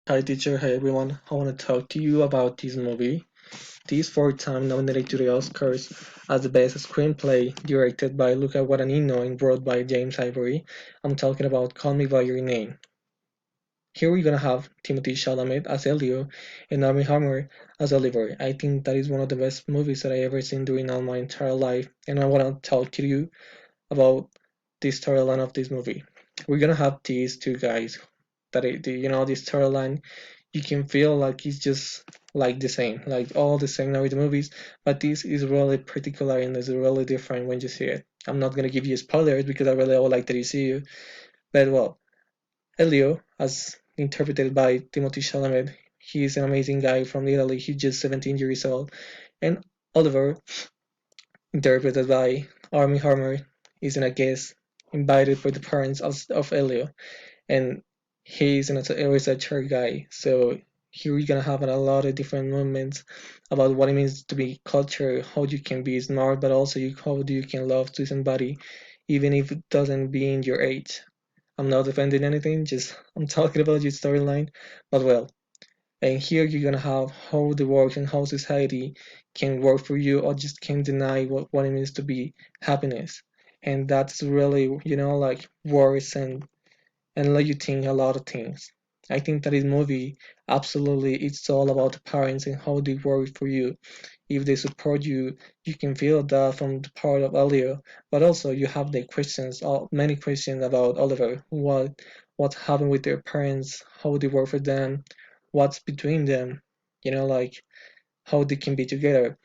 Hi teacher, hi everyone. I want to talk to you about this movie. This four-time nominated to the Oscars as the best screenplay, directed by Luca Guadagnino and wrote by James Ivory. I'm talking about Call Me by Your Name. Here we're gonna have Timothy Chalamet as Elio and Armie Hammer as Oliver. I think that is one of the best movies that I ever seen during all my entire life, and I want to talk to you about the storyline of this movie. We're gonna have these two guys this storyline you can feel like it's just like the same, like all the same now with the movies, but this is really particular and is really different when you see it. I'm not gonna give you spoilers because I really would like that you see it, but well, Elio, as interpreted by Timothy Chalamet, he's an amazing guy from Italy. He's just 17 years old, and Oliver, interpreted by Armie Hammer, is a guest invited by the parents of Elio, and he's a researcher guy. So here we're gonna have a lot of different moments about what it means to be culture, how you can be smart, but also how do you can love to somebody, even if it doesn't be in your age. I'm not defending anything, just I'm talking about your storyline. But well, and here you're gonna have how the world and how society can work for you or just can deny what it means to be happiness. And that's really, like worse and let you think a lot of things. I think that this movie absolutely it's all about the parents and how they work for you. If they support you, you can feel that from the part of Elio, but also you have the questions, many questions about Oliver. What happened with their parents? How they work for them? What's between them? Like how they can be together.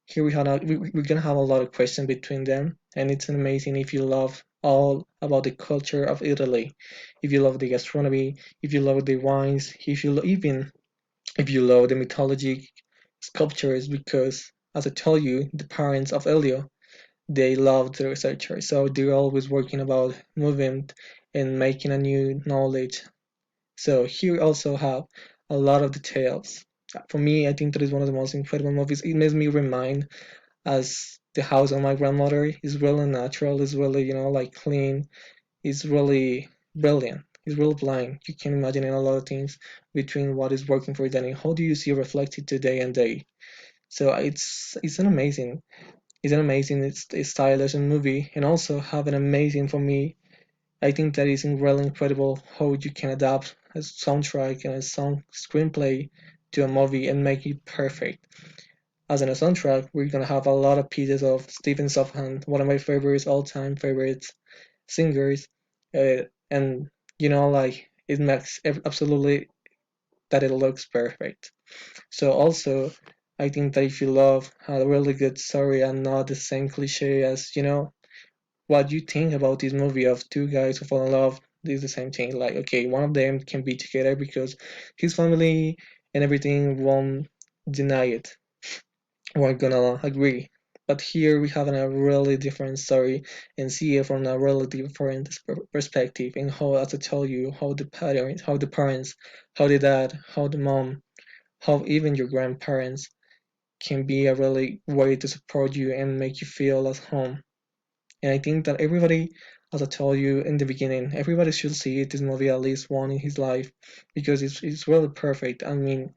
Here we're gonna have a lot of questions between them, and it's amazing if you love all about the culture of Italy, if you love the gastronomy, if you love the wines, even if you love the mythology sculptures, because as I told you, the parents of Elio they love the researcher, so they're always working about movement and making a new knowledge. So here we also have a lot of details. For me, I think that is one of the most incredible movies. It makes me remind as the house of my grandmother is really natural, is really, like clean, is really brilliant. It's really blind. You can imagine a lot of things between what is working for Danny. How do you see reflected today and day? So it's a stylish movie, and also have an amazing for me. I think that is really incredible how you can adapt a soundtrack and a song screenplay to a movie and make it perfect. As in a soundtrack, we're gonna have a lot of pieces of Stephen Sondheim, one of my favorites, all-time favorites singers, and like it makes absolutely that it looks perfect. So also, I think that if you love a really good story and not the same cliche as what you think about this movie of two guys who fall in love is the same thing. Like, okay, one of them can be together because his family and everything won't deny it. We're gonna agree. But here we have a really different story and see it from a really different perspective and how, as I tell you, how the parents, how the dad, how the mom, how even your grandparents can be a really way to support you and make you feel at home. And I think that everybody, as I told you in the beginning, everybody should see this movie at least one in his life because it's really perfect. I mean,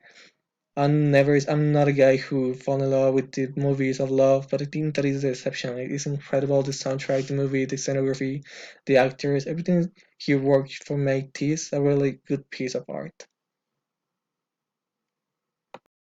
I'm not a guy who fall in love with the movies of love, but I think that is the exception. It is incredible the soundtrack, the movie, the scenography, the actors, everything he worked for make this a really good piece of art.